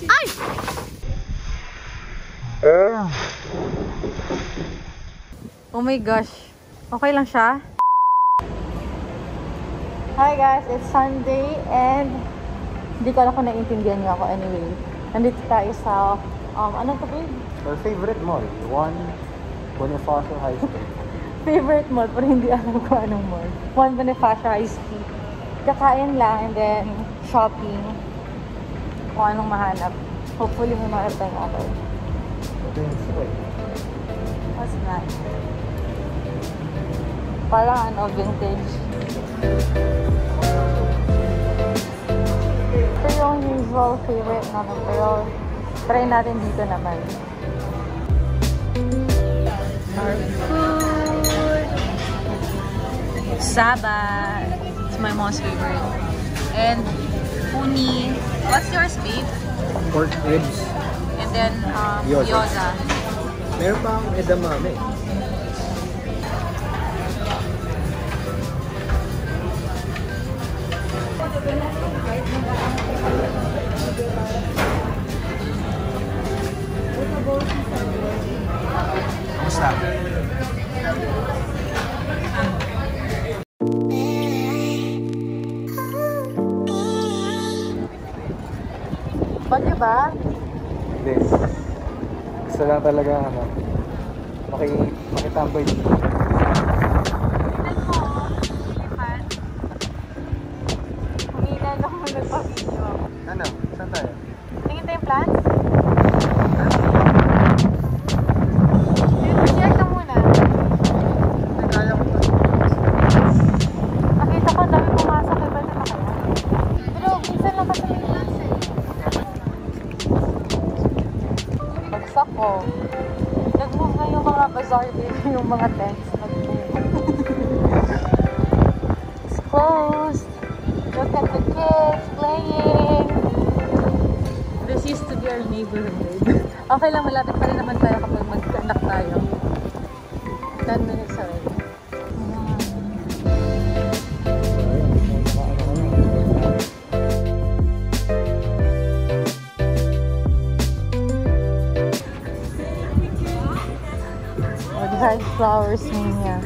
Ay! Oh my gosh. Okay lang siya? Hi guys, it's Sunday and hindi ko alam kung naiintindihan niyo ako anyway. Nandito tayo sa, anong tabi? Our favorite mall, One Bonifacio High Street. Favorite mall, pero hindi alam ko anong mall. One Bonifacio High Street. Kakain lang and then shopping. Kung anong mahanap. Hopefully may makita natin. Ito yung square. What's that? Parang ano, vintage. Ito yung usual favorite namin, pero try natin dito naman. Our food! Saba! It's my mom's favorite. And uni. What's yours, babe? Pork ribs. And then Gyoza. gyoza. Meron pa akong edamame. Kamusta? Bagyo ba? Hindi. Gusto lang talaga makitambay dito. Humina na ako nagpa-video. Ano? Saan tayo? Tingin tayo yung plants? Share ka muna. Nagkaya ko pa. Nakita ko, ang dami pumasok. Iba na kaya. Pero minsan lang kasi may plants eh. Bagsak ko. Nag-move na yung mga bazaar dito, yung mga tents. It's closed. Look at the kids playing. This used to be our neighborhood. Okay lang, malapit pa rin naman tayo kapag mag-anak tayo. 10 minutes already. Dried flowers niya.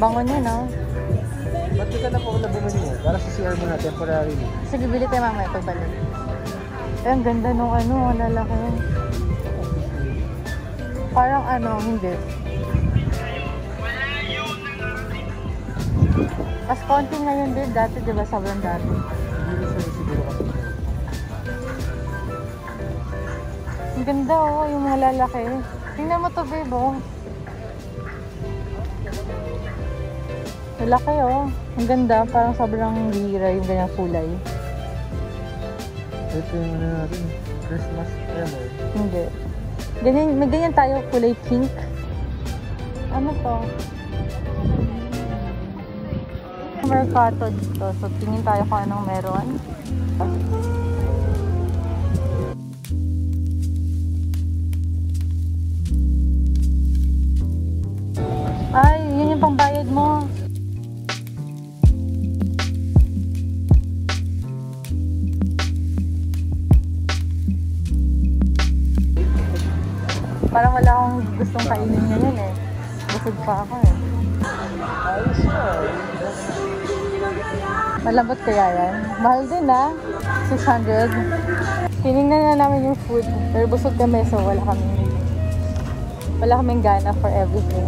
Bango niya, no? Ba't di ka na po na bumili mo? Para sa CR mo na, temporary mo. Sige, bili tayo mamaya pagbalik. Ang ganda nung ano, lalaki. Parang ano, hindi. Mas konti ngayon din, dati diba sobrang dati. Hindi ko siguro kasi. Ang ganda oh, yung mga lalaki. Tingnan mo to, babe, oh. Lalaki oh. Ang ganda, parang sobrang lira yung ganyang kulay. Ito yung ano natin, Christmas trailer. Hindi. Ganyan, may ganyan tayo, kulay pink. Ano to? Mercato dito. So, tingin tayo kung anong meron. Ay, yun yung pangbayad mo. Parang wala akong gustong kainin ngayon eh. Busog pa ako eh. Ayos yun. Malambot kaya yan? Mahal din ah. 600. Tinignan na namin yung food. Pero busog kami so wala kaming gana for everything.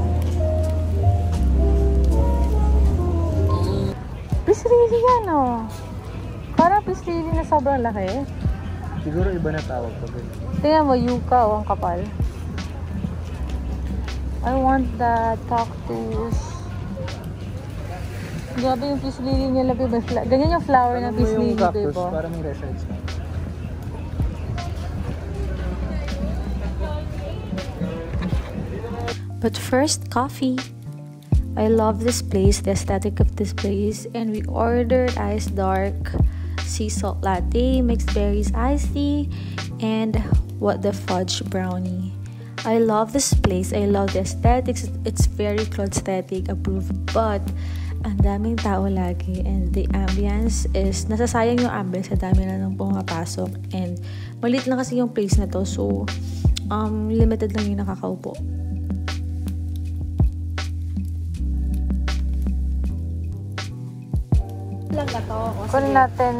Pisrili yan oh. Parang pisrili na sobrang laki. Siguro iba na tawag pag ganyan. Tingnan mo, yuca oh, ang kapal. I want the cactus. Grabe yung peace lily niya, labi. Ganyan yung flower ng peace lily, babe. Para may reference ka. But first, coffee. I love this place, the aesthetic of this place, and we ordered iced dark sea salt latte, mixed berries iced tea, and what the fudge brownie. I love this place. I love the aesthetics. It's very cloth aesthetic approved, but ang daming tao lagi, and the ambience is, nasasayang yung ambience sa dami na nang pumapasok, and maliit lang kasi yung place na to, so limited lang yung nakakaupo. Lang na to. Kunin natin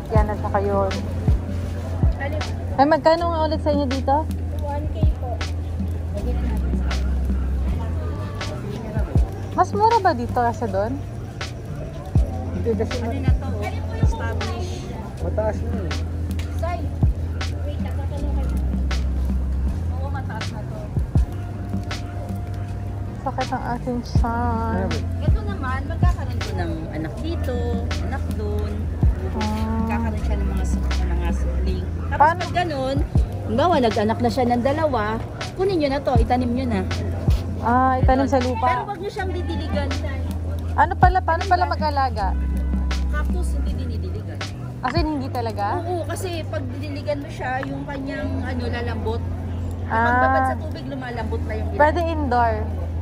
yan at saka yun. Ay, magkano nga ulit sa inyo dito? 1K po. Mas mura ba dito kasi doon? Hindi kasi Ano na to? Establish. mataas na eh. Say, wait, nagtatanong kayo. Oo, mataas na to. Sakit ang aking tiyan. Ito naman, magkakaroon to ng anak dito, anak doon. Magkakaroon siya ng mga supling. Tapos Paano? pag ganun, halimbawa, nag-anak na siya ng dalawa, kunin nyo na to, itanim nyo na. Itanim sa Pero lupa. wag nyo siyang didiligan. Paano pala mag-alaga? Cactus, hindi dinidiligan. As in, hindi talaga? Oo, kasi pag didiligan mo siya, yung kanyang lalambot. Ah. Pagbabad sa tubig, lumalambot na yung Pwede indoor.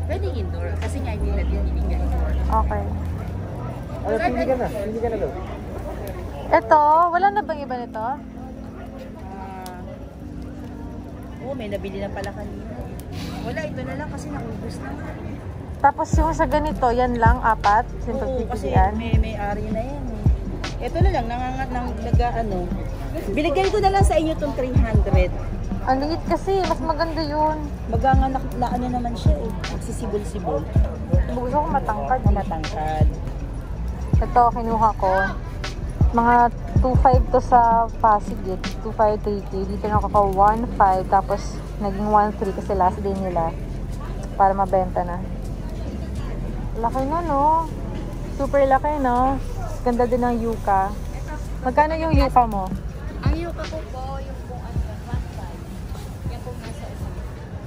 Pwede indoor, kasi nga hindi na dinidiligan. Okay. Ano, pili ka na daw. Ito, wala na bang iba nito? Oo, may nabili na pala kanina. Wala, ito na lang kasi naubos na. Tapos yung sa ganito, yan lang, 4. Simple Oo, kasi pipilian. may-ari na yan. Ito na lang, binigay ko na lang sa inyo itong 300. Ang liit kasi, mas maganda yun. Maganganak na ano naman siya eh. Nagsisibol-sibol. Gusto ko matangkad. Matangkad. Ito, kinuha ko. Mga 2.5 to sa Pasig eh. 2.5, 3.3. Dito nakaka 1.5. Tapos, naging 1.3 kasi last day nila. Para mabenta na. Laki na, no? Super laki, no? Ganda din ng yuka. Magkano yung yuka mo? Ang yuka ko po, yung kung ano, 1.5. Yan kung nasa isa.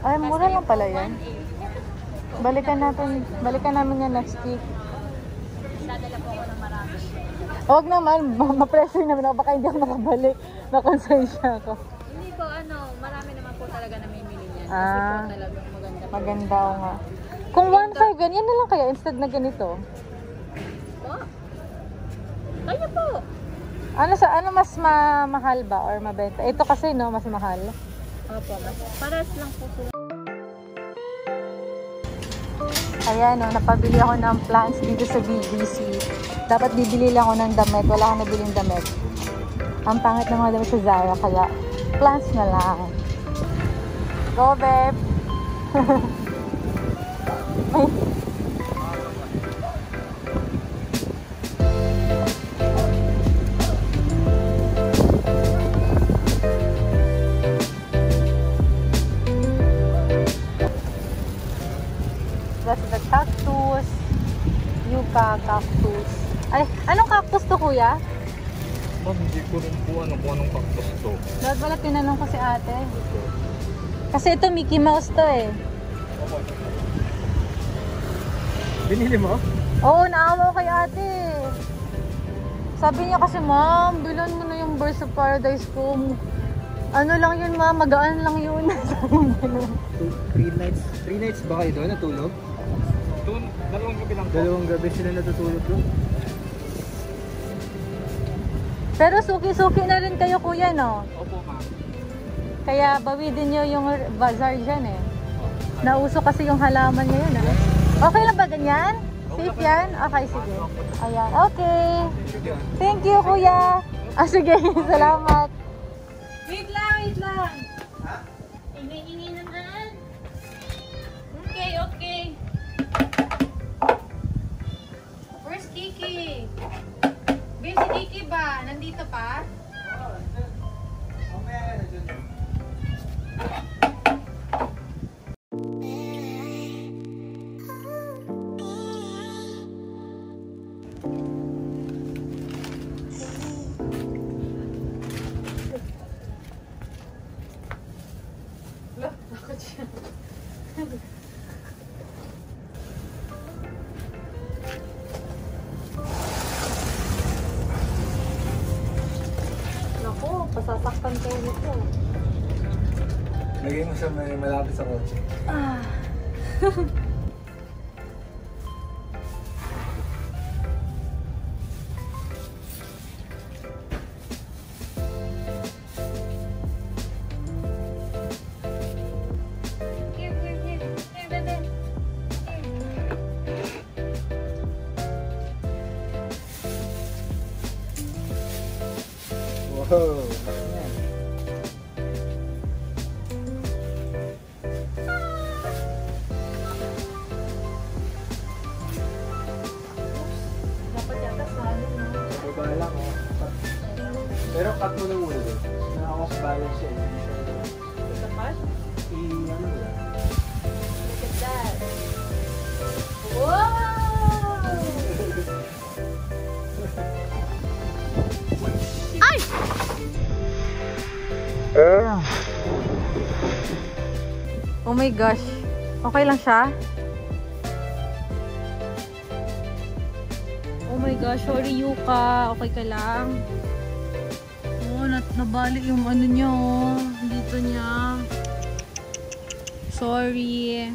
Ay, mura lang pala yan. Balikan namin yan next week. Dadala po ako ng marami. Huwag naman, ma-pressure naman ako. Baka hindi ako makabalik. Na-consensya ako. Hindi po, marami naman po talaga namimili niyan. Kasi Ah. po talagang maganda po. Maganda o nga. Kung 1.5 ganyan na lang kaya instead na ganito. Po? Kaya po. Ano mas mahal ba or mabenta? Ito kasi no, mas mahal. Opo, pares lang po sila. Ayan no, napabili ako ng plants dito sa BBC. Dapat bibili lang ako ng damit. Wala akong nabiling damit. Ang pangit ng mga damit sa Zara, kaya plants na lang. Go, babe! That's the cactus. Yucca cactus. Ay, anong cactus to, kuya? Ma'am, hindi ko rin po kung anong cactus to. Dapat wala tinanong ko si ate. Kasi ito Mickey Mouse to eh. Binili mo? Oo, naawa ko kay ate. Sabi niya kasi, ma'am, bilan mo na yung Birds of Paradise ko. Ano lang yun, ma'am, magaan lang yun. 3 nights ba kayo doon natulog? Doon, dalawang gabi lang po. Dalawang gabi sila natutulog doon. Pero suki-suki na rin kayo, kuya, no? Opo, ma'am. Kaya bawi din nyo yung bazaar dyan eh. Nauso kasi yung halaman ngayon eh. Okay lang ba ganyan? Safe yan? Okay, sige. Ayan, okay. Thank you, kuya. Sige, salamat. Wait lang! Hingi naman. Okay. Where's Kiki? Bin, si Kiki ba? Nandito pa? Naku, pasasaktan kayo nito. Lagay mo siya may malapit sa kotse. Oh, yan. Dapat yata sa ano, no? Baba lang, oh. Pero cut mo lang muna doon. Na-off balance siya. Dapat? Ano yan? Look at that. Wow! Ay! Oh my gosh. Okay lang siya? Oh my gosh, sorry Yuka. Okay ka lang? Oh, nabalik yung ano niya, oh. Dito niya. Sorry.